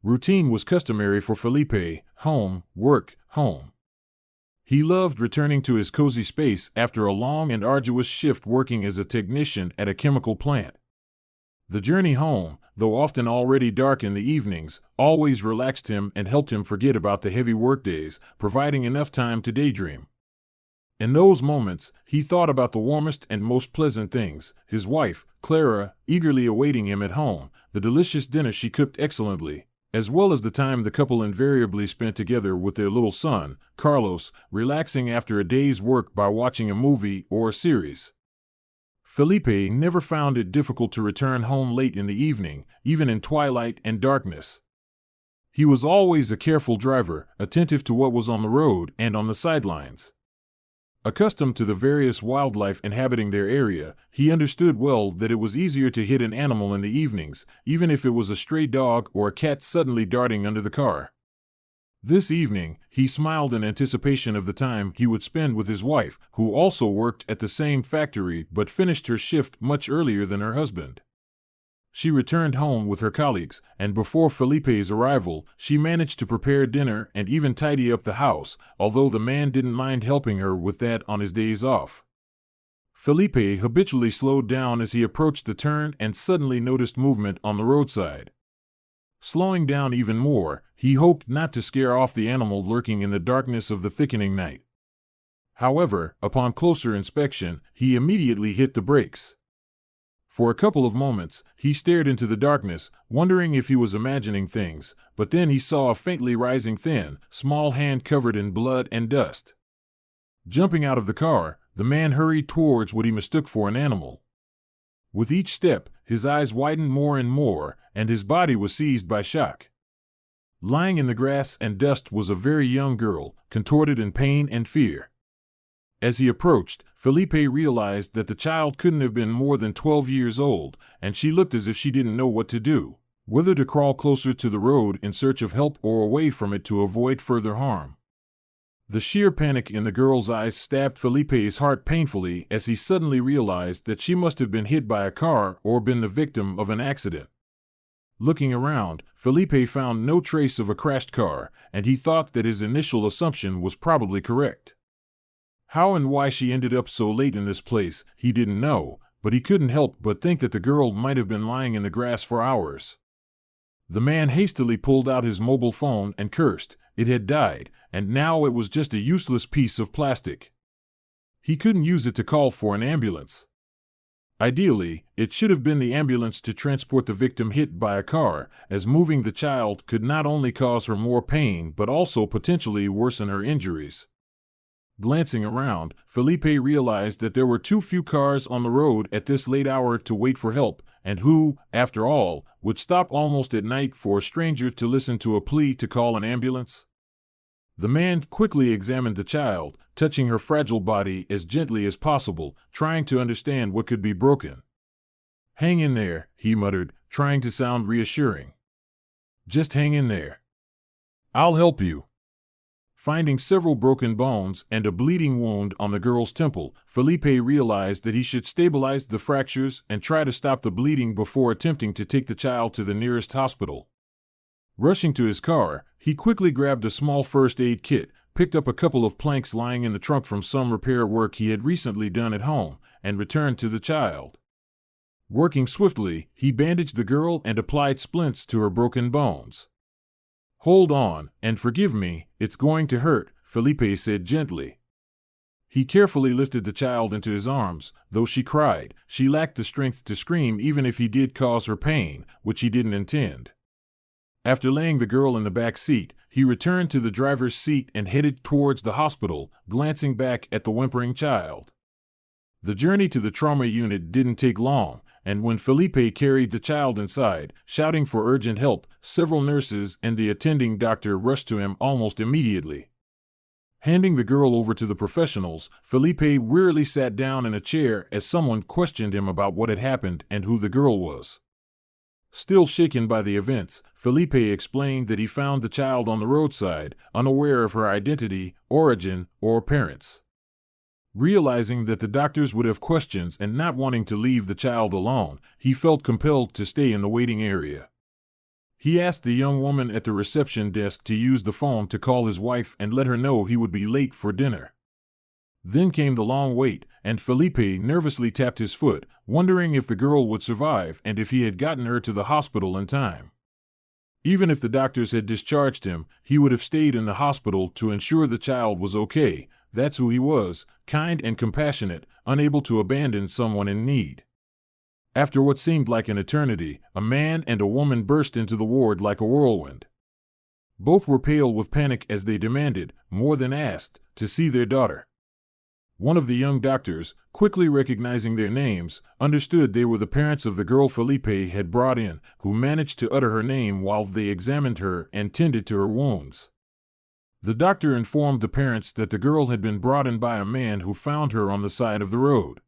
Routine was customary for Felipe: home, work, home. He loved returning to his cozy space after a long and arduous shift working as a technician at a chemical plant. The journey home, though often already dark in the evenings, always relaxed him and helped him forget about the heavy workdays, providing enough time to daydream. In those moments, he thought about the warmest and most pleasant things: his wife, Clara, eagerly awaiting him at home, the delicious dinner she cooked excellently, as well as the time the couple invariably spent together with their little son, Carlos, relaxing after a day's work by watching a movie or a series. Felipe never found it difficult to return home late in the evening, even in twilight and darkness. He was always a careful driver, attentive to what was on the road and on the sidelines. Accustomed to the various wildlife inhabiting their area, he understood well that it was easier to hit an animal in the evenings, even if it was a stray dog or a cat suddenly darting under the car. This evening, he smiled in anticipation of the time he would spend with his wife, who also worked at the same factory but finished her shift much earlier than her husband. She returned home with her colleagues, and before Felipe's arrival, she managed to prepare dinner and even tidy up the house, although the man didn't mind helping her with that on his days off. Felipe habitually slowed down as he approached the turn and suddenly noticed movement on the roadside. Slowing down even more, he hoped not to scare off the animal lurking in the darkness of the thickening night. However, upon closer inspection, he immediately hit the brakes. For a couple of moments, he stared into the darkness, wondering if he was imagining things, but then he saw a faintly rising thin, small hand covered in blood and dust. Jumping out of the car, the man hurried towards what he mistook for an animal. With each step, his eyes widened more and more, and his body was seized by shock. Lying in the grass and dust was a very young girl, contorted in pain and fear. As he approached, Felipe realized that the child couldn't have been more than 12 years old, and she looked as if she didn't know what to do, whether to crawl closer to the road in search of help or away from it to avoid further harm. The sheer panic in the girl's eyes stabbed Felipe's heart painfully as he suddenly realized that she must have been hit by a car or been the victim of an accident. Looking around, Felipe found no trace of a crashed car, and he thought that his initial assumption was probably correct. How and why she ended up so late in this place, he didn't know, but he couldn't help but think that the girl might have been lying in the grass for hours. The man hastily pulled out his mobile phone and cursed. It had died, and now it was just a useless piece of plastic. He couldn't use it to call for an ambulance. Ideally, it should have been the ambulance to transport the victim hit by a car, as moving the child could not only cause her more pain but also potentially worsen her injuries. Glancing around, Felipe realized that there were too few cars on the road at this late hour to wait for help, and who, after all, would stop almost at night for a stranger to listen to a plea to call an ambulance? The man quickly examined the child, touching her fragile body as gently as possible, trying to understand what could be broken. "Hang in there," he muttered, trying to sound reassuring. "Just hang in there. I'll help you." Finding several broken bones and a bleeding wound on the girl's temple, Felipe realized that he should stabilize the fractures and try to stop the bleeding before attempting to take the child to the nearest hospital. Rushing to his car, he quickly grabbed a small first aid kit, picked up a couple of planks lying in the trunk from some repair work he had recently done at home, and returned to the child. Working swiftly, he bandaged the girl and applied splints to her broken bones. "Hold on, and forgive me, it's going to hurt," Felipe said gently. He carefully lifted the child into his arms. Though she cried, she lacked the strength to scream even if he did cause her pain, which he didn't intend. After laying the girl in the back seat, he returned to the driver's seat and headed towards the hospital, glancing back at the whimpering child. The journey to the trauma unit didn't take long, and when Felipe carried the child inside, shouting for urgent help, several nurses and the attending doctor rushed to him almost immediately. Handing the girl over to the professionals, Felipe wearily sat down in a chair as someone questioned him about what had happened and who the girl was. Still shaken by the events, Felipe explained that he found the child on the roadside, unaware of her identity, origin, or parents. Realizing that the doctors would have questions and not wanting to leave the child alone, he felt compelled to stay in the waiting area. He asked the young woman at the reception desk to use the phone to call his wife and let her know he would be late for dinner. Then came the long wait, and Felipe nervously tapped his foot, wondering if the girl would survive and if he had gotten her to the hospital in time. Even if the doctors had discharged him, he would have stayed in the hospital to ensure the child was okay. That's who he was, kind and compassionate, unable to abandon someone in need. After what seemed like an eternity, a man and a woman burst into the ward like a whirlwind. Both were pale with panic as they demanded, more than asked, to see their daughter. One of the young doctors, quickly recognizing their names, understood they were the parents of the girl Felipe had brought in, who managed to utter her name while they examined her and tended to her wounds. The doctor informed the parents that the girl had been brought in by a man who found her on the side of the road.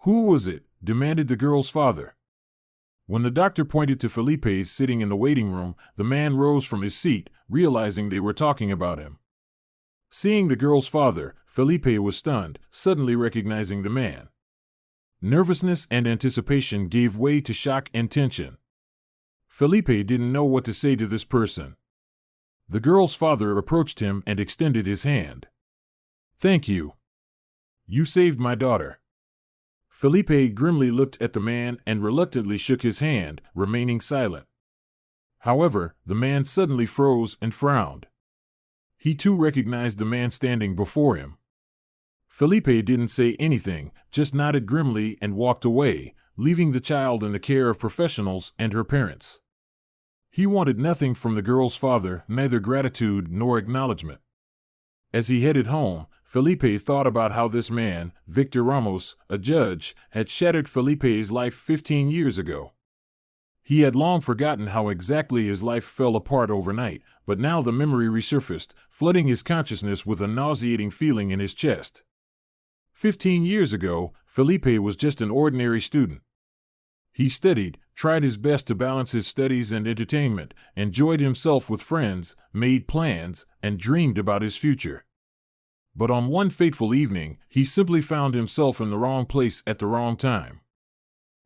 "Who was it?" demanded the girl's father. When the doctor pointed to Felipe sitting in the waiting room, the man rose from his seat, realizing they were talking about him. Seeing the girl's father, Felipe was stunned, suddenly recognizing the man. Nervousness and anticipation gave way to shock and tension. Felipe didn't know what to say to this person. The girl's father approached him and extended his hand. "Thank you. You saved my daughter." Felipe grimly looked at the man and reluctantly shook his hand, remaining silent. However, the man suddenly froze and frowned. He too recognized the man standing before him. Felipe didn't say anything, just nodded grimly and walked away, leaving the child in the care of professionals and her parents. He wanted nothing from the girl's father, neither gratitude nor acknowledgement. As he headed home, Felipe thought about how this man, Victor Ramos, a judge, had shattered Felipe's life 15 years ago. He had long forgotten how exactly his life fell apart overnight, but now the memory resurfaced, flooding his consciousness with a nauseating feeling in his chest. 15 years ago, Felipe was just an ordinary student. He studied, tried his best to balance his studies and entertainment, enjoyed himself with friends, made plans, and dreamed about his future. But on one fateful evening, he simply found himself in the wrong place at the wrong time.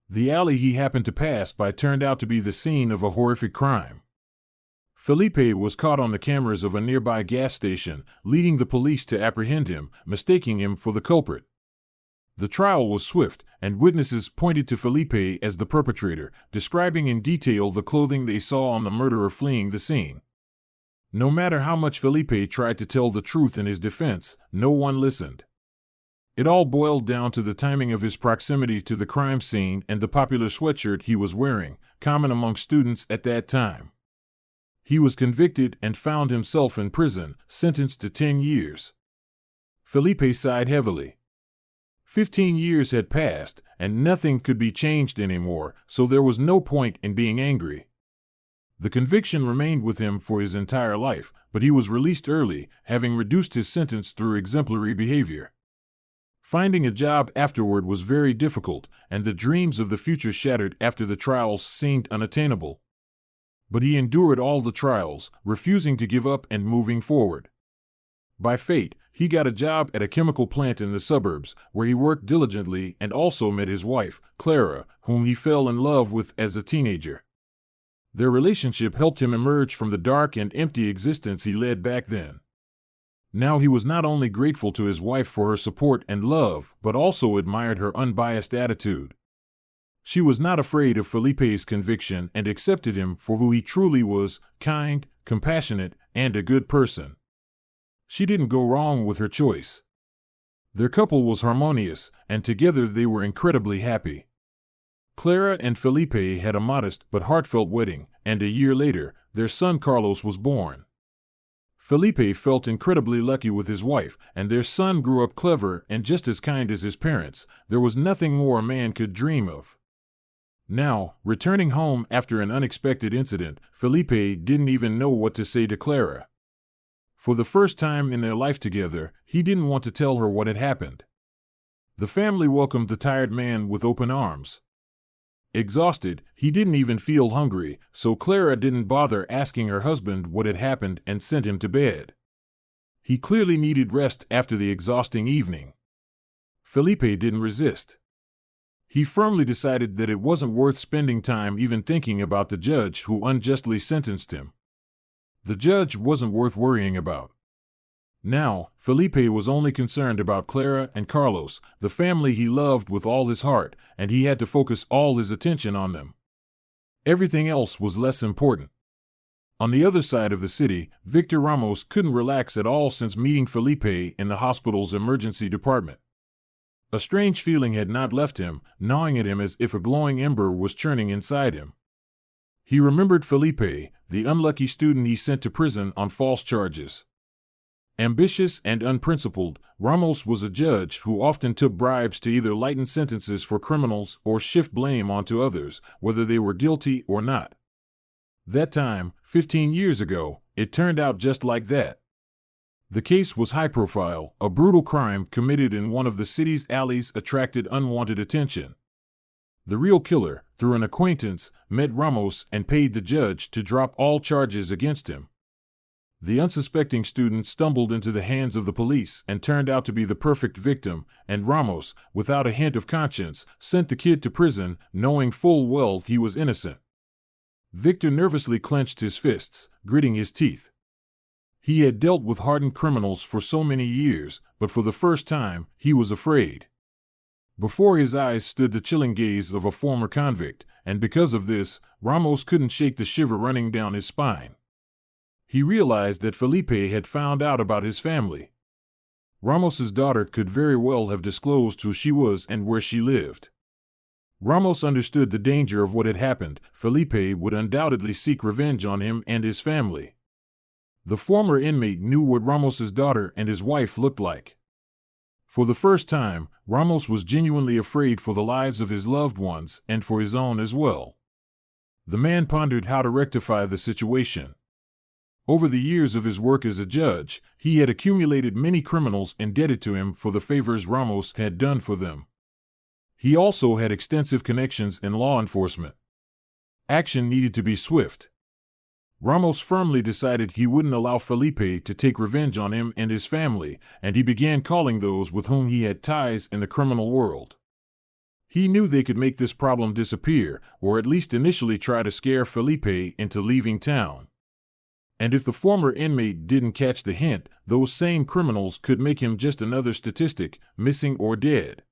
The alley he happened to pass by turned out to be the scene of a horrific crime. Felipe was caught on the cameras of a nearby gas station, leading the police to apprehend him, mistaking him for the culprit. The trial was swift, and witnesses pointed to Felipe as the perpetrator, describing in detail the clothing they saw on the murderer fleeing the scene. No matter how much Felipe tried to tell the truth in his defense, no one listened. It all boiled down to the timing of his proximity to the crime scene and the popular sweatshirt he was wearing, common among students at that time. He was convicted and found himself in prison, sentenced to 10 years. Felipe sighed heavily. 15 years had passed, and nothing could be changed anymore, so there was no point in being angry. The conviction remained with him for his entire life, but he was released early, having reduced his sentence through exemplary behavior. Finding a job afterward was very difficult, and the dreams of the future shattered after the trials seemed unattainable. But he endured all the trials, refusing to give up and moving forward. By fate, he got a job at a chemical plant in the suburbs, where he worked diligently and also met his wife, Clara, whom he fell in love with as a teenager. Their relationship helped him emerge from the dark and empty existence he led back then. Now he was not only grateful to his wife for her support and love, but also admired her unbiased attitude. She was not afraid of Felipe's conviction and accepted him for who he truly was, kind, compassionate, and a good person. She didn't go wrong with her choice. Their couple was harmonious, and together they were incredibly happy. Clara and Felipe had a modest but heartfelt wedding, and a year later, their son Carlos was born. Felipe felt incredibly lucky with his wife, and their son grew up clever and just as kind as his parents. There was nothing more a man could dream of. Now, returning home after an unexpected incident, Felipe didn't even know what to say to Clara. For the first time in their life together, he didn't want to tell her what had happened. The family welcomed the tired man with open arms. Exhausted, he didn't even feel hungry, so Clara didn't bother asking her husband what had happened and sent him to bed. He clearly needed rest after the exhausting evening. Felipe didn't resist. He firmly decided that it wasn't worth spending time even thinking about the judge who unjustly sentenced him. The judge wasn't worth worrying about. Now, Felipe was only concerned about Clara and Carlos, the family he loved with all his heart, and he had to focus all his attention on them. Everything else was less important. On the other side of the city, Victor Ramos couldn't relax at all since meeting Felipe in the hospital's emergency department. A strange feeling had not left him, gnawing at him as if a glowing ember was churning inside him. He remembered Felipe, the unlucky student he sent to prison on false charges. Ambitious and unprincipled, Ramos was a judge who often took bribes to either lighten sentences for criminals or shift blame onto others, whether they were guilty or not. That time, 15 years ago, it turned out just like that. The case was high-profile. A brutal crime committed in one of the city's alleys attracted unwanted attention. The real killer, through an acquaintance, met Ramos and paid the judge to drop all charges against him. The unsuspecting student stumbled into the hands of the police and turned out to be the perfect victim, and Ramos, without a hint of conscience, sent the kid to prison, knowing full well he was innocent. Victor nervously clenched his fists, gritting his teeth. He had dealt with hardened criminals for so many years, but for the first time, he was afraid. Before his eyes stood the chilling gaze of a former convict, and because of this, Ramos couldn't shake the shiver running down his spine. He realized that Felipe had found out about his family. Ramos's daughter could very well have disclosed who she was and where she lived. Ramos understood the danger of what had happened. Felipe would undoubtedly seek revenge on him and his family. The former inmate knew what Ramos's daughter and his wife looked like. For the first time, Ramos was genuinely afraid for the lives of his loved ones and for his own as well. The man pondered how to rectify the situation. Over the years of his work as a judge, he had accumulated many criminals indebted to him for the favors Ramos had done for them. He also had extensive connections in law enforcement. Action needed to be swift. Ramos firmly decided he wouldn't allow Felipe to take revenge on him and his family, and he began calling those with whom he had ties in the criminal world. He knew they could make this problem disappear, or at least initially try to scare Felipe into leaving town. And if the former inmate didn't catch the hint, those same criminals could make him just another statistic, missing or dead.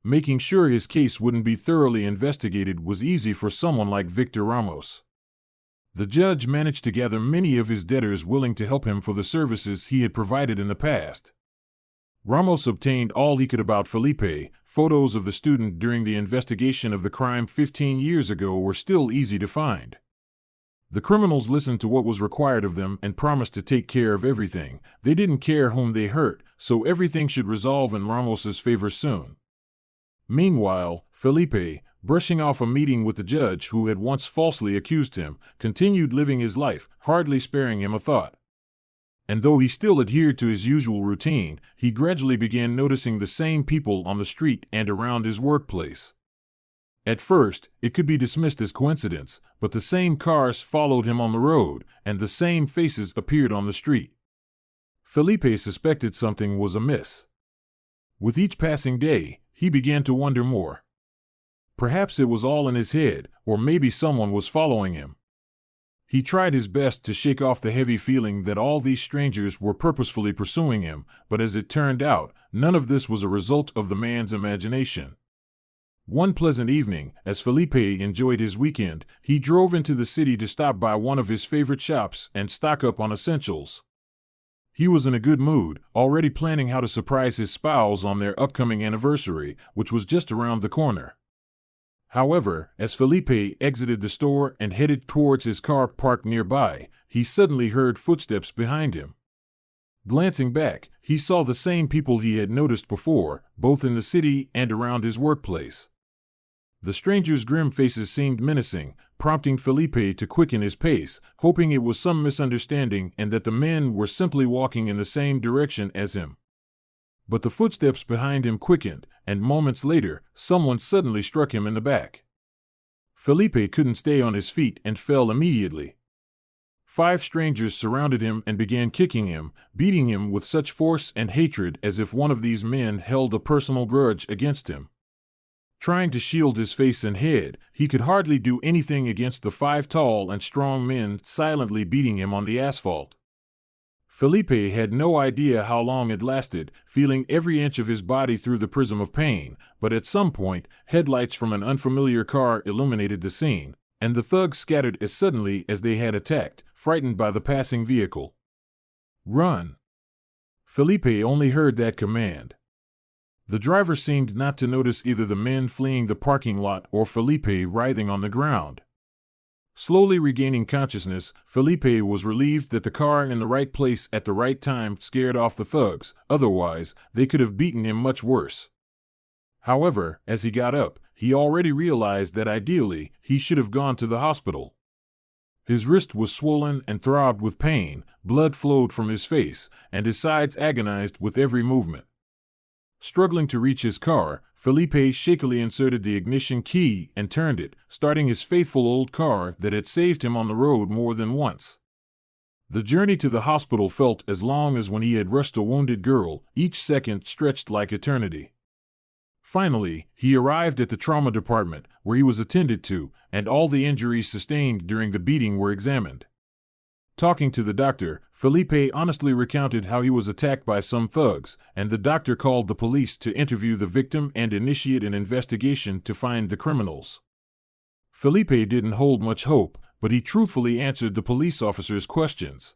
Making sure his case wouldn't be thoroughly investigated was easy for someone like Victor Ramos. The judge managed to gather many of his debtors willing to help him for the services he had provided in the past. Ramos obtained all he could about Felipe. Photos of the student during the investigation of the crime 15 years ago were still easy to find. The criminals listened to what was required of them and promised to take care of everything. They didn't care whom they hurt, so everything should resolve in Ramos's favor soon. Meanwhile, Felipe, brushing off a meeting with the judge who had once falsely accused him, continued living his life, hardly sparing him a thought. And though he still adhered to his usual routine, he gradually began noticing the same people on the street and around his workplace. At first, it could be dismissed as coincidence, but the same cars followed him on the road, and the same faces appeared on the street. Felipe suspected something was amiss. With each passing day, he began to wonder more. Perhaps it was all in his head, or maybe someone was following him. He tried his best to shake off the heavy feeling that all these strangers were purposefully pursuing him, but as it turned out, none of this was a result of the man's imagination. One pleasant evening, as Felipe enjoyed his weekend, he drove into the city to stop by one of his favorite shops and stock up on essentials. He was in a good mood, already planning how to surprise his spouse on their upcoming anniversary, which was just around the corner. However, as Felipe exited the store and headed towards his car parked nearby, he suddenly heard footsteps behind him. Glancing back, he saw the same people he had noticed before, both in the city and around his workplace. The strangers' grim faces seemed menacing, prompting Felipe to quicken his pace, hoping it was some misunderstanding and that the men were simply walking in the same direction as him. But the footsteps behind him quickened, and moments later, someone suddenly struck him in the back. Felipe couldn't stay on his feet and fell immediately. 5 strangers surrounded him and began kicking him, beating him with such force and hatred as if one of these men held a personal grudge against him. Trying to shield his face and head, he could hardly do anything against the 5 tall and strong men silently beating him on the asphalt. Felipe had no idea how long it lasted, feeling every inch of his body through the prism of pain, but at some point, headlights from an unfamiliar car illuminated the scene, and the thugs scattered as suddenly as they had attacked, frightened by the passing vehicle. "Run!" Felipe only heard that command. The driver seemed not to notice either the men fleeing the parking lot or Felipe writhing on the ground. Slowly regaining consciousness, Felipe was relieved that the car in the right place at the right time scared off the thugs, otherwise, they could have beaten him much worse. However, as he got up, he already realized that ideally, he should have gone to the hospital. His wrist was swollen and throbbed with pain, blood flowed from his face, and his sides agonized with every movement. Struggling to reach his car, Felipe shakily inserted the ignition key and turned it, starting his faithful old car that had saved him on the road more than once. The journey to the hospital felt as long as when he had rushed a wounded girl, each second stretched like eternity. Finally, he arrived at the trauma department, where he was attended to, and all the injuries sustained during the beating were examined. Talking to the doctor, Felipe honestly recounted how he was attacked by some thugs, and the doctor called the police to interview the victim and initiate an investigation to find the criminals. Felipe didn't hold much hope, but he truthfully answered the police officers' questions.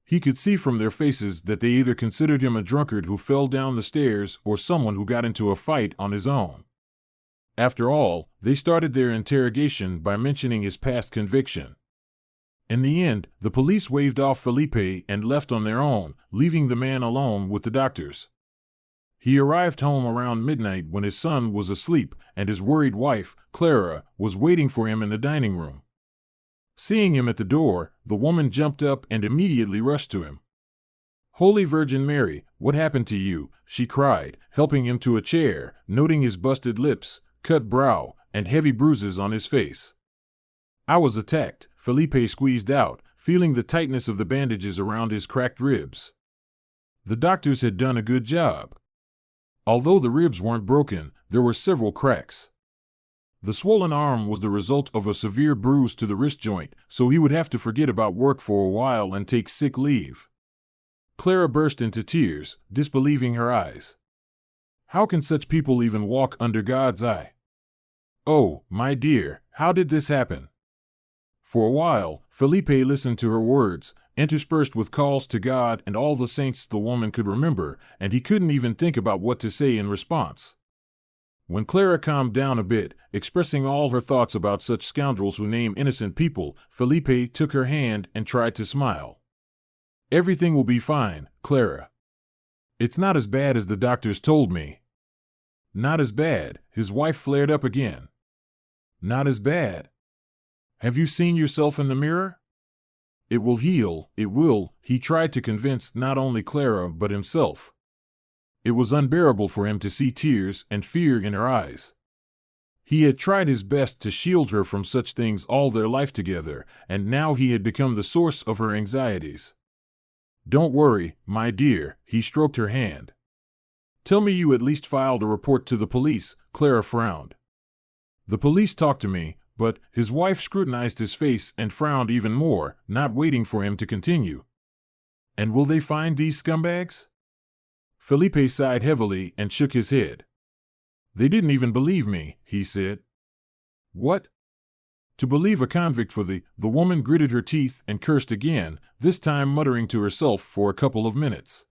He could see from their faces that they either considered him a drunkard who fell down the stairs or someone who got into a fight on his own. After all, they started their interrogation by mentioning his past conviction. In the end, the police waved off Felipe and left on their own, leaving the man alone with the doctors. He arrived home around midnight when his son was asleep and his worried wife, Clara, was waiting for him in the dining room. Seeing him at the door, the woman jumped up and immediately rushed to him. "Holy Virgin Mary, what happened to you?" she cried, helping him to a chair, noting his busted lips, cut brow, and heavy bruises on his face. "I was attacked," Felipe squeezed out, feeling the tightness of the bandages around his cracked ribs. The doctors had done a good job. Although the ribs weren't broken, there were several cracks. The swollen arm was the result of a severe bruise to the wrist joint, so he would have to forget about work for a while and take sick leave. Clara burst into tears, disbelieving her eyes. How can such people even walk under God's eye? "Oh, my dear, how did this happen?" For a while, Felipe listened to her words, interspersed with calls to God and all the saints the woman could remember, and he couldn't even think about what to say in response. When Clara calmed down a bit, expressing all her thoughts about such scoundrels who name innocent people, Felipe took her hand and tried to smile. "Everything will be fine, Clara. It's not as bad as the doctors told me." "Not as bad," his wife flared up again. "Not as bad. Have you seen yourself in the mirror? It will heal, it will," he tried to convince not only Clara but himself. It was unbearable for him to see tears and fear in her eyes. He had tried his best to shield her from such things all their life together, and now he had become the source of her anxieties. "Don't worry, my dear," he stroked her hand. "Tell me you at least filed a report to the police," Clara frowned. "The police talked to me," but his wife scrutinized his face and frowned even more, not waiting for him to continue. "And will they find these scumbags?" Felipe sighed heavily and shook his head. "They didn't even believe me," he said. "What? To believe a convict for the woman gritted her teeth and cursed again, this time muttering to herself for a couple of minutes.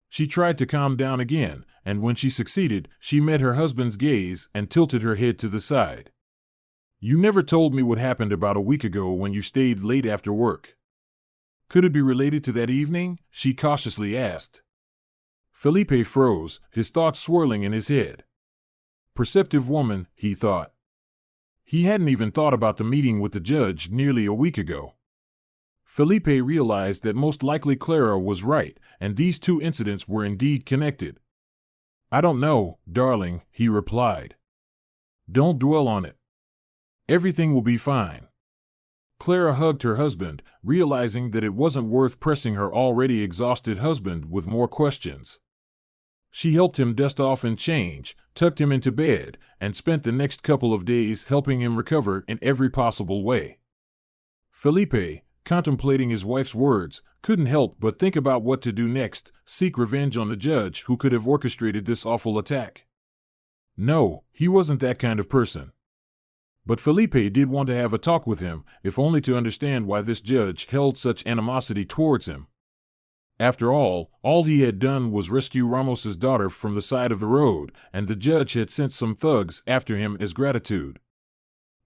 She tried to calm down again, and when she succeeded, she met her husband's gaze and tilted her head to the side. "You never told me what happened about a week ago when you stayed late after work. Could it be related to that evening?" she cautiously asked. Felipe froze, his thoughts swirling in his head. Perceptive woman, he thought. He hadn't even thought about the meeting with the judge nearly a week ago. Felipe realized that most likely Clara was right, and these two incidents were indeed connected. "I don't know, darling," he replied. "Don't dwell on it. Everything will be fine." Clara hugged her husband, realizing that it wasn't worth pressing her already exhausted husband with more questions. She helped him dust off and change, tucked him into bed, and spent the next couple of days helping him recover in every possible way. Felipe, contemplating his wife's words, couldn't help but think about what to do next, seek revenge on the judge who could have orchestrated this awful attack. No, he wasn't that kind of person. But Felipe did want to have a talk with him, if only to understand why this judge held such animosity towards him. After all he had done was rescue Ramos's daughter from the side of the road, and the judge had sent some thugs after him as gratitude.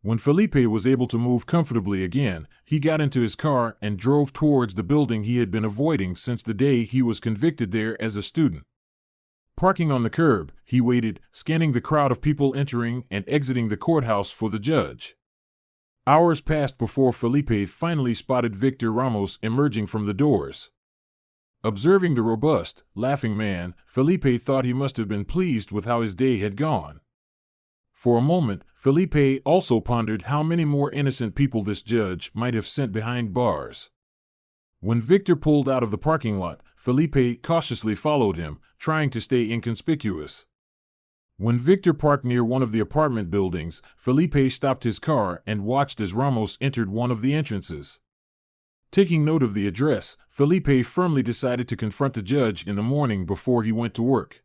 When Felipe was able to move comfortably again, he got into his car and drove towards the building he had been avoiding since the day he was convicted there as a student. Parking on the curb, he waited, scanning the crowd of people entering and exiting the courthouse for the judge. Hours passed before Felipe finally spotted Victor Ramos emerging from the doors. Observing the robust, laughing man, Felipe thought he must have been pleased with how his day had gone. For a moment, Felipe also pondered how many more innocent people this judge might have sent behind bars. When Victor pulled out of the parking lot, Felipe cautiously followed him, trying to stay inconspicuous. When Victor parked near one of the apartment buildings, Felipe stopped his car and watched as Ramos entered one of the entrances. Taking note of the address, Felipe firmly decided to confront the judge in the morning before he went to work.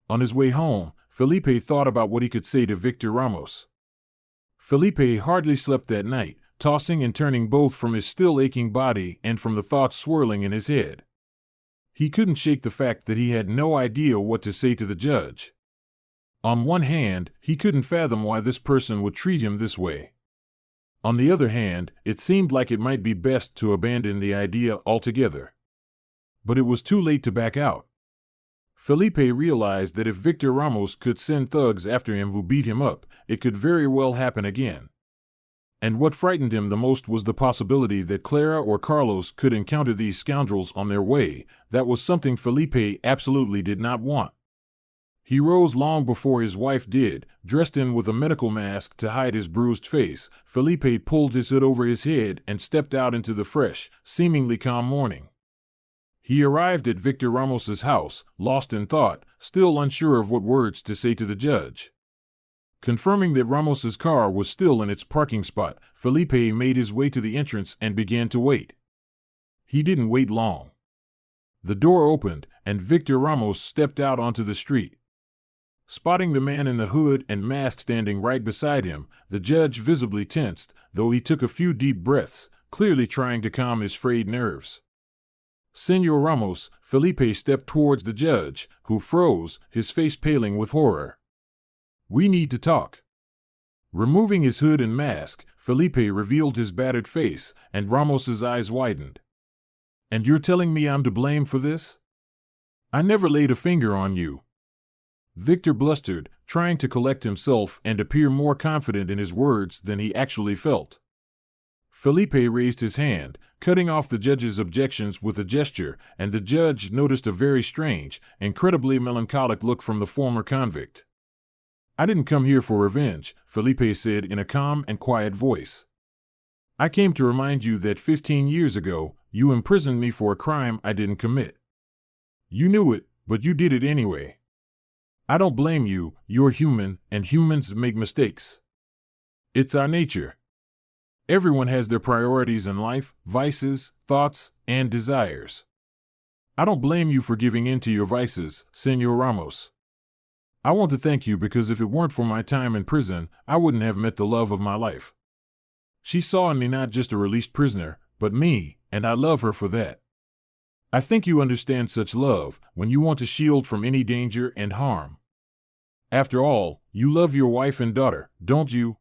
On his way home, Felipe thought about what he could say to Victor Ramos. Felipe hardly slept that night, tossing and turning both from his still aching body and from the thoughts swirling in his head. He couldn't shake the fact that he had no idea what to say to the judge. On one hand, he couldn't fathom why this person would treat him this way. On the other hand, it seemed like it might be best to abandon the idea altogether. But it was too late to back out. Felipe realized that if Victor Ramos could send thugs after him who beat him up, it could very well happen again. And what frightened him the most was the possibility that Clara or Carlos could encounter these scoundrels on their way. That was something Felipe absolutely did not want. He rose long before his wife did, dressed in with a medical mask to hide his bruised face. Felipe pulled his hood over his head and stepped out into the fresh, seemingly calm morning. He arrived at Victor Ramos's house, lost in thought, still unsure of what words to say to the judge. Confirming that Ramos's car was still in its parking spot, Felipe made his way to the entrance and began to wait. He didn't wait long. The door opened, and Victor Ramos stepped out onto the street. Spotting the man in the hood and mask standing right beside him, the judge visibly tensed, though he took a few deep breaths, clearly trying to calm his frayed nerves. "Señor Ramos," Felipe stepped towards the judge, who froze, his face paling with horror. "We need to talk." Removing his hood and mask, Felipe revealed his battered face, and Ramos's eyes widened. "And you're telling me I'm to blame for this? I never laid a finger on you." Victor blustered, trying to collect himself and appear more confident in his words than he actually felt. Felipe raised his hand, cutting off the judge's objections with a gesture, and the judge noticed a very strange, incredibly melancholic look from the former convict. "I didn't come here for revenge," Felipe said in a calm and quiet voice. "I came to remind you that 15 years ago, you imprisoned me for a crime I didn't commit. You knew it, but you did it anyway. I don't blame you, you're human, and humans make mistakes. It's our nature. Everyone has their priorities in life, vices, thoughts, and desires. I don't blame you for giving in to your vices, Señor Ramos. I want to thank you because if it weren't for my time in prison, I wouldn't have met the love of my life. She saw in me not just a released prisoner, but me, and I love her for that. I think you understand such love when you want to shield from any danger and harm. After all, you love your wife and daughter, don't you?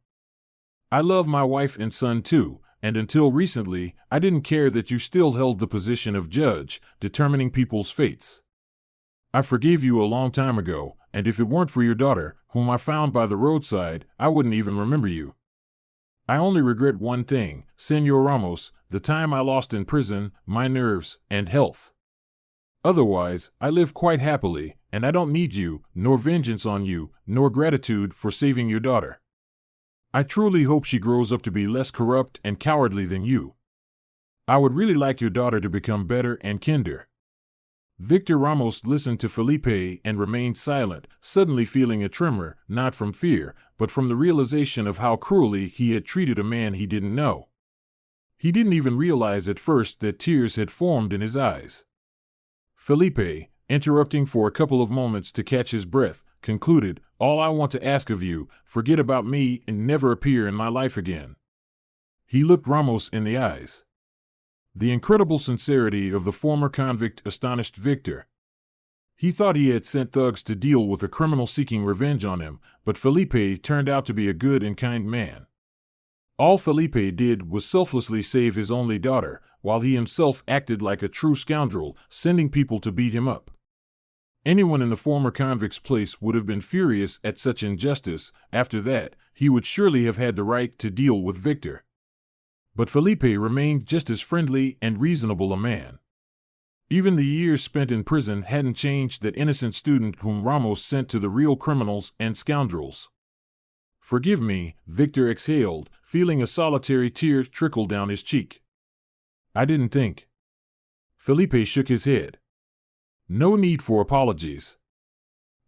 I love my wife and son too, and until recently, I didn't care that you still held the position of judge, determining people's fates. I forgave you a long time ago, and if it weren't for your daughter, whom I found by the roadside, I wouldn't even remember you. I only regret one thing, Señor Ramos, the time I lost in prison, my nerves, and health. Otherwise, I live quite happily, and I don't need you, nor vengeance on you, nor gratitude for saving your daughter. I truly hope she grows up to be less corrupt and cowardly than you. I would really like your daughter to become better and kinder." Victor Ramos listened to Felipe and remained silent, suddenly feeling a tremor, not from fear, but from the realization of how cruelly he had treated a man he didn't know. He didn't even realize at first that tears had formed in his eyes. Felipe, interrupting for a couple of moments to catch his breath, concluded, "All I want to ask of you, forget about me and never appear in my life again." He looked Ramos in the eyes. The incredible sincerity of the former convict astonished Victor. He thought he had sent thugs to deal with a criminal seeking revenge on him, but Felipe turned out to be a good and kind man. All Felipe did was selflessly save his only daughter, while he himself acted like a true scoundrel, sending people to beat him up. Anyone in the former convict's place would have been furious at such injustice. After that, he would surely have had the right to deal with Victor. But Felipe remained just as friendly and reasonable a man. Even the years spent in prison hadn't changed that innocent student whom Ramos sent to the real criminals and scoundrels. "Forgive me," Victor exhaled, feeling a solitary tear trickle down his cheek. "I didn't think." Felipe shook his head. "No need for apologies.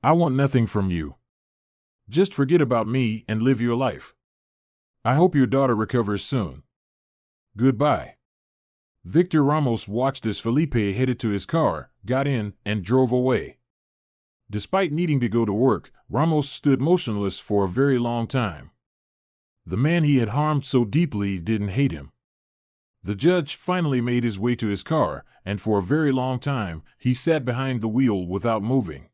I want nothing from you. Just forget about me and live your life. I hope your daughter recovers soon. Goodbye." Victor Ramos watched as Felipe headed to his car, got in, and drove away. Despite needing to go to work, Ramos stood motionless for a very long time. The man he had harmed so deeply didn't hate him. The judge finally made his way to his car, and for a very long time, he sat behind the wheel without moving.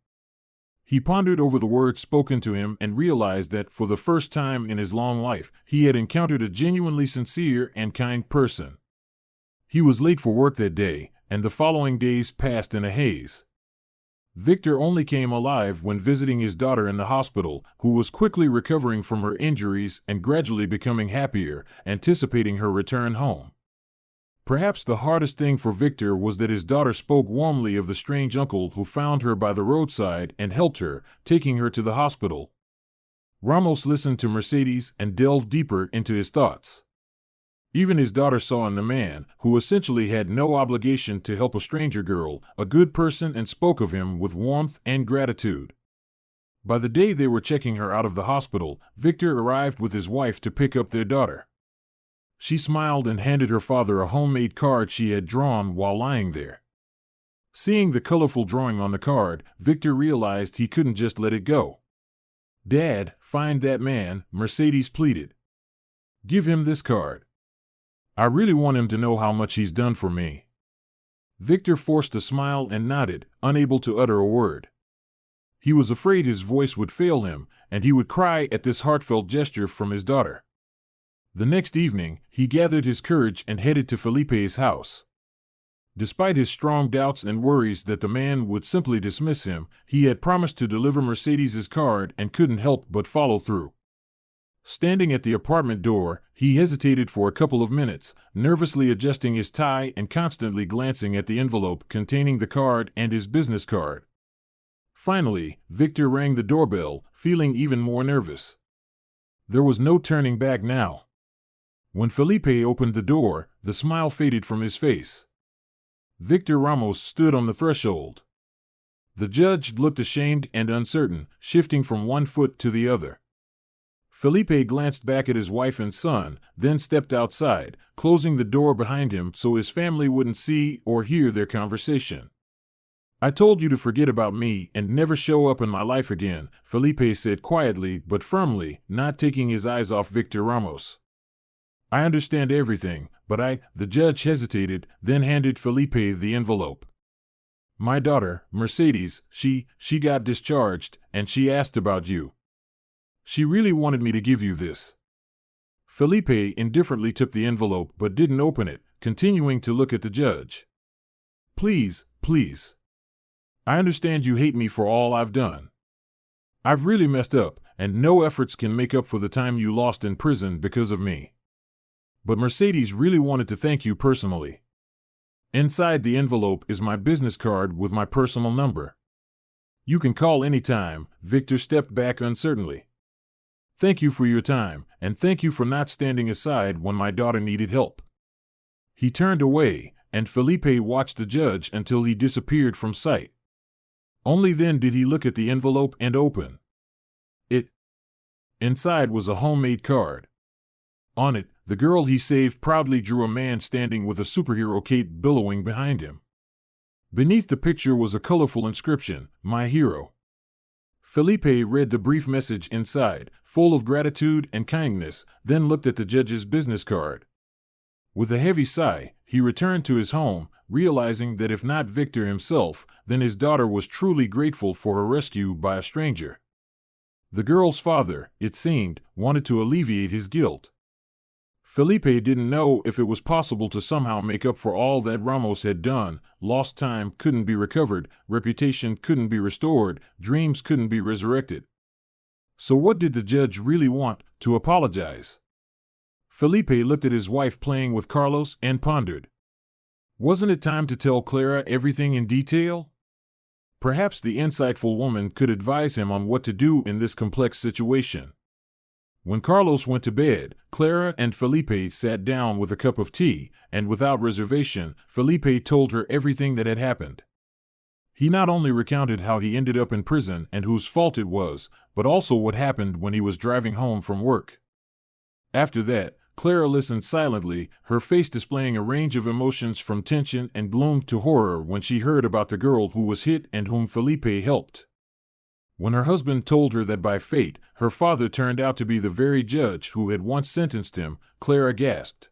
He pondered over the words spoken to him and realized that, for the first time in his long life, he had encountered a genuinely sincere and kind person. He was late for work that day, and the following days passed in a haze. Victor only came alive when visiting his daughter in the hospital, who was quickly recovering from her injuries and gradually becoming happier, anticipating her return home. Perhaps the hardest thing for Victor was that his daughter spoke warmly of the strange uncle who found her by the roadside and helped her, taking her to the hospital. Ramos listened to Mercedes and delved deeper into his thoughts. Even his daughter saw in the man, who essentially had no obligation to help a stranger girl, a good person and spoke of him with warmth and gratitude. By the day they were checking her out of the hospital, Victor arrived with his wife to pick up their daughter. She smiled and handed her father a homemade card she had drawn while lying there. Seeing the colorful drawing on the card, Victor realized he couldn't just let it go. "Dad, find that man," Mercedes pleaded. "Give him this card. I really want him to know how much he's done for me." Victor forced a smile and nodded, unable to utter a word. He was afraid his voice would fail him, and he would cry at this heartfelt gesture from his daughter. The next evening, he gathered his courage and headed to Felipe's house. Despite his strong doubts and worries that the man would simply dismiss him, he had promised to deliver Mercedes's card and couldn't help but follow through. Standing at the apartment door, he hesitated for a couple of minutes, nervously adjusting his tie and constantly glancing at the envelope containing the card and his business card. Finally, Victor rang the doorbell, feeling even more nervous. There was no turning back now. When Felipe opened the door, the smile faded from his face. Victor Ramos stood on the threshold. The judge looked ashamed and uncertain, shifting from one foot to the other. Felipe glanced back at his wife and son, then stepped outside, closing the door behind him so his family wouldn't see or hear their conversation. "I told you to forget about me and never show up in my life again," Felipe said quietly but firmly, not taking his eyes off Victor Ramos. "I understand everything, but the judge hesitated, then handed Felipe the envelope. "My daughter, Mercedes, she got discharged, and she asked about you. She really wanted me to give you this." Felipe indifferently took the envelope but didn't open it, continuing to look at the judge. Please. I understand you hate me for all I've done. I've really messed up, and no efforts can make up for the time you lost in prison because of me. But Mercedes really wanted to thank you personally. Inside the envelope is my business card with my personal number. You can call anytime." Victor stepped back uncertainly. "Thank you for your time, and thank you for not standing aside when my daughter needed help." He turned away, and Felipe watched the judge until he disappeared from sight. Only then did he look at the envelope and open it. Inside was a homemade card. On it, the girl he saved proudly drew a man standing with a superhero cape billowing behind him. Beneath the picture was a colorful inscription, "My hero." Felipe read the brief message inside, full of gratitude and kindness, then looked at the judge's business card. With a heavy sigh, he returned to his home, realizing that if not Victor himself, then his daughter was truly grateful for her rescue by a stranger. The girl's father, it seemed, wanted to alleviate his guilt. Felipe didn't know if it was possible to somehow make up for all that Ramos had done. Lost time couldn't be recovered, reputation couldn't be restored, dreams couldn't be resurrected. So what did the judge really want? To apologize? Felipe looked at his wife playing with Carlos and pondered. Wasn't it time to tell Clara everything in detail? Perhaps the insightful woman could advise him on what to do in this complex situation. When Carlos went to bed, Clara and Felipe sat down with a cup of tea, and without reservation, Felipe told her everything that had happened. He not only recounted how he ended up in prison and whose fault it was, but also what happened when he was driving home from work. After that, Clara listened silently, her face displaying a range of emotions from tension and gloom to horror when she heard about the girl who was hit and whom Felipe helped. When her husband told her that by fate, her father turned out to be the very judge who had once sentenced him, Clara gasped.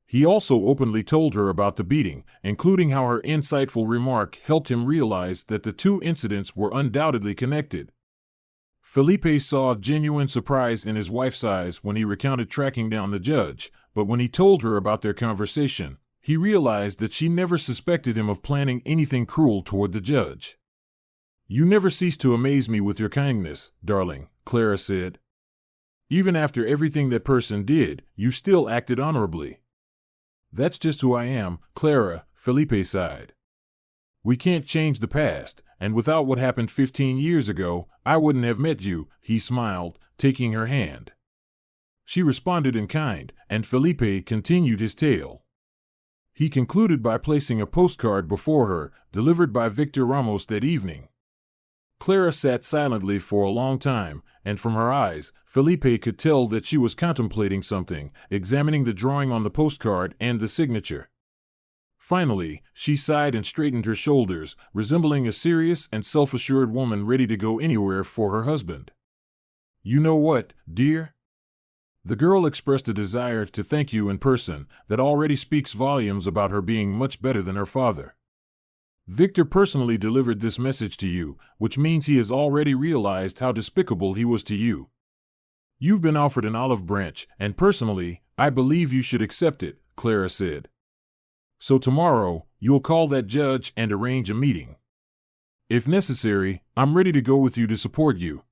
He also openly told her about the beating, including how her insightful remark helped him realize that the two incidents were undoubtedly connected. Felipe saw genuine surprise in his wife's eyes when he recounted tracking down the judge, but when he told her about their conversation, he realized that she never suspected him of planning anything cruel toward the judge. "You never cease to amaze me with your kindness, darling," Clara said. "Even after everything that person did, you still acted honorably." "That's just who I am, Clara," Felipe sighed. "We can't change the past, and without what happened 15 years ago, I wouldn't have met you," he smiled, taking her hand. She responded in kind, and Felipe continued his tale. He concluded by placing a postcard before her, delivered by Victor Ramos that evening. Clara sat silently for a long time, and from her eyes, Felipe could tell that she was contemplating something, examining the drawing on the postcard and the signature. Finally, she sighed and straightened her shoulders, resembling a serious and self-assured woman ready to go anywhere for her husband. "You know what, dear? The girl expressed a desire to thank you in person that already speaks volumes about her being much better than her father. Victor personally delivered this message to you, which means he has already realized how despicable he was to you. You've been offered an olive branch, and personally, I believe you should accept it," Clara said. "So tomorrow, you'll call that judge and arrange a meeting. If necessary, I'm ready to go with you to support you."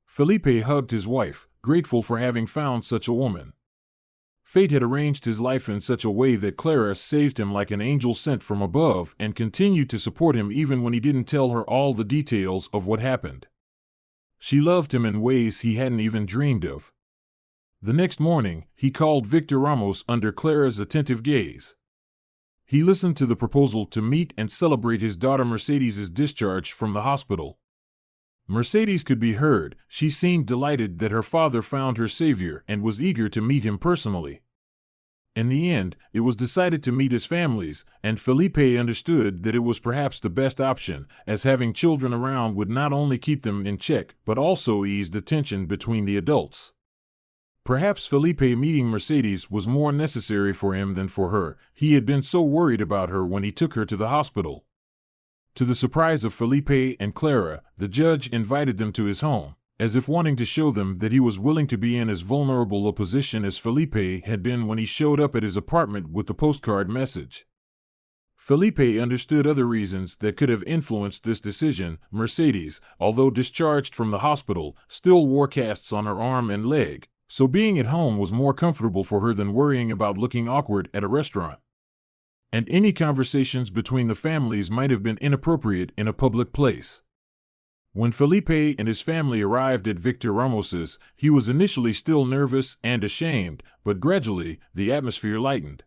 Felipe hugged his wife, grateful for having found such a woman. Fate had arranged his life in such a way that Clara saved him like an angel sent from above and continued to support him even when he didn't tell her all the details of what happened. She loved him in ways he hadn't even dreamed of. The next morning, he called Victor Ramos under Clara's attentive gaze. He listened to the proposal to meet and celebrate his daughter Mercedes' discharge from the hospital. Mercedes could be heard. She seemed delighted that her father found her savior and was eager to meet him personally. In the end, it was decided to meet as families, and Felipe understood that it was perhaps the best option, as having children around would not only keep them in check but also ease the tension between the adults. Perhaps Felipe meeting Mercedes was more necessary for him than for her. He had been so worried about her when he took her to the hospital. To the surprise of Felipe and Clara, the judge invited them to his home, as if wanting to show them that he was willing to be in as vulnerable a position as Felipe had been when he showed up at his apartment with the postcard message. Felipe understood other reasons that could have influenced this decision. Mercedes, although discharged from the hospital, still wore casts on her arm and leg, so being at home was more comfortable for her than worrying about looking awkward at a restaurant. And any conversations between the families might have been inappropriate in a public place. When Felipe and his family arrived at Victor Ramos's, he was initially still nervous and ashamed, but gradually, the atmosphere lightened.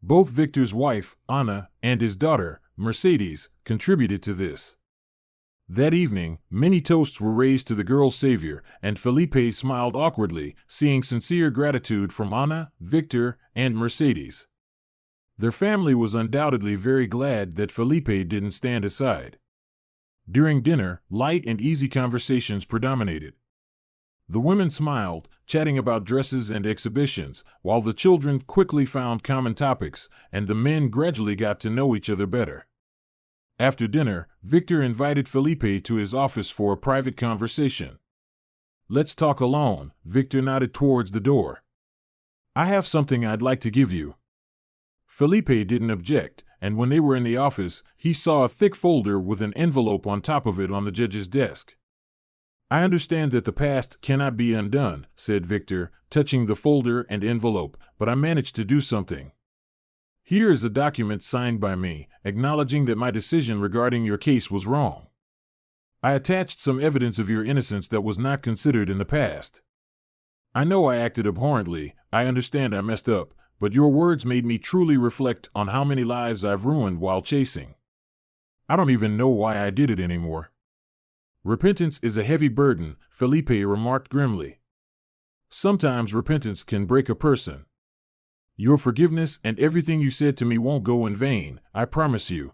Both Victor's wife, Anna, and his daughter, Mercedes, contributed to this. That evening, many toasts were raised to the girl's savior, and Felipe smiled awkwardly, seeing sincere gratitude from Anna, Victor, and Mercedes. Their family was undoubtedly very glad that Felipe didn't stand aside. During dinner, light and easy conversations predominated. The women smiled, chatting about dresses and exhibitions, while the children quickly found common topics, and the men gradually got to know each other better. After dinner, Victor invited Felipe to his office for a private conversation. "Let's talk alone," Victor nodded towards the door. "I have something I'd like to give you." Felipe didn't object, and when they were in the office, he saw a thick folder with an envelope on top of it on the judge's desk. "I understand that the past cannot be undone," said Victor, touching the folder and envelope, "but I managed to do something. Here is a document signed by me, acknowledging that my decision regarding your case was wrong. I attached some evidence of your innocence that was not considered in the past. I know I acted abhorrently, I understand I messed up, but your words made me truly reflect on how many lives I've ruined while chasing. I don't even know why I did it anymore." "Repentance is a heavy burden," Felipe remarked grimly. "Sometimes repentance can break a person. Your forgiveness and everything you said to me won't go in vain, I promise you.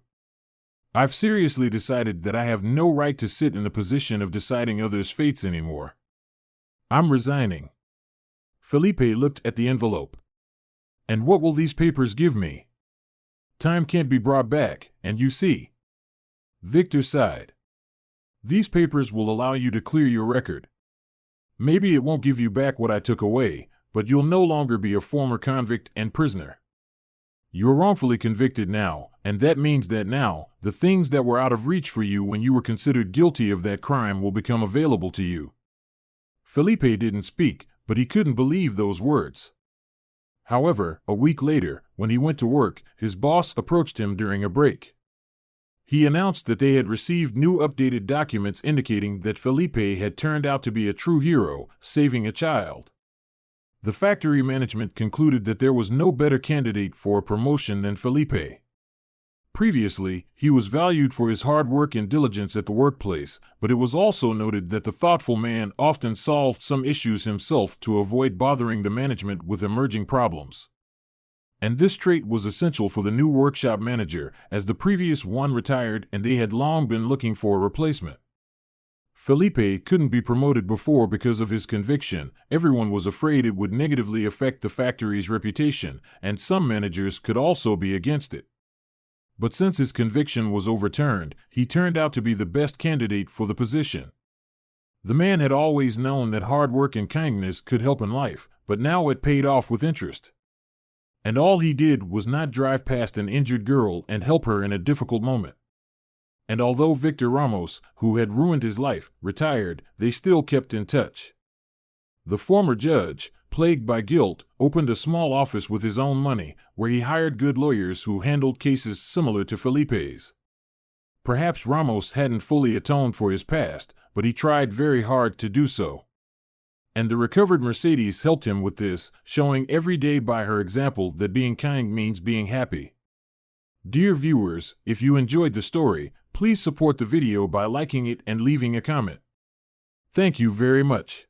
I've seriously decided that I have no right to sit in the position of deciding others' fates anymore. I'm resigning." Felipe looked at the envelope. "And what will these papers give me? Time can't be brought back, and you see." Victor sighed. "These papers will allow you to clear your record. Maybe it won't give you back what I took away, but you'll no longer be a former convict and prisoner. You're wrongfully convicted now, and that means that now, the things that were out of reach for you when you were considered guilty of that crime will become available to you." Felipe didn't speak, but he couldn't believe those words. However, a week later, when he went to work, his boss approached him during a break. He announced that they had received new updated documents indicating that Felipe had turned out to be a true hero, saving a child. The factory management concluded that there was no better candidate for a promotion than Felipe. Previously, he was valued for his hard work and diligence at the workplace, but it was also noted that the thoughtful man often solved some issues himself to avoid bothering the management with emerging problems. And this trait was essential for the new workshop manager, as the previous one retired and they had long been looking for a replacement. Felipe couldn't be promoted before because of his conviction. Everyone was afraid it would negatively affect the factory's reputation, and some managers could also be against it. But since his conviction was overturned, he turned out to be the best candidate for the position. The man had always known that hard work and kindness could help in life, but now it paid off with interest. And all he did was not drive past an injured girl and help her in a difficult moment. And although Victor Ramos, who had ruined his life, retired, they still kept in touch. The former judge, plagued by guilt, opened a small office with his own money, where he hired good lawyers who handled cases similar to Felipe's. Perhaps Ramos hadn't fully atoned for his past, but he tried very hard to do so. And the recovered Mercedes helped him with this, showing every day by her example that being kind means being happy. Dear viewers, if you enjoyed the story, please support the video by liking it and leaving a comment. Thank you very much.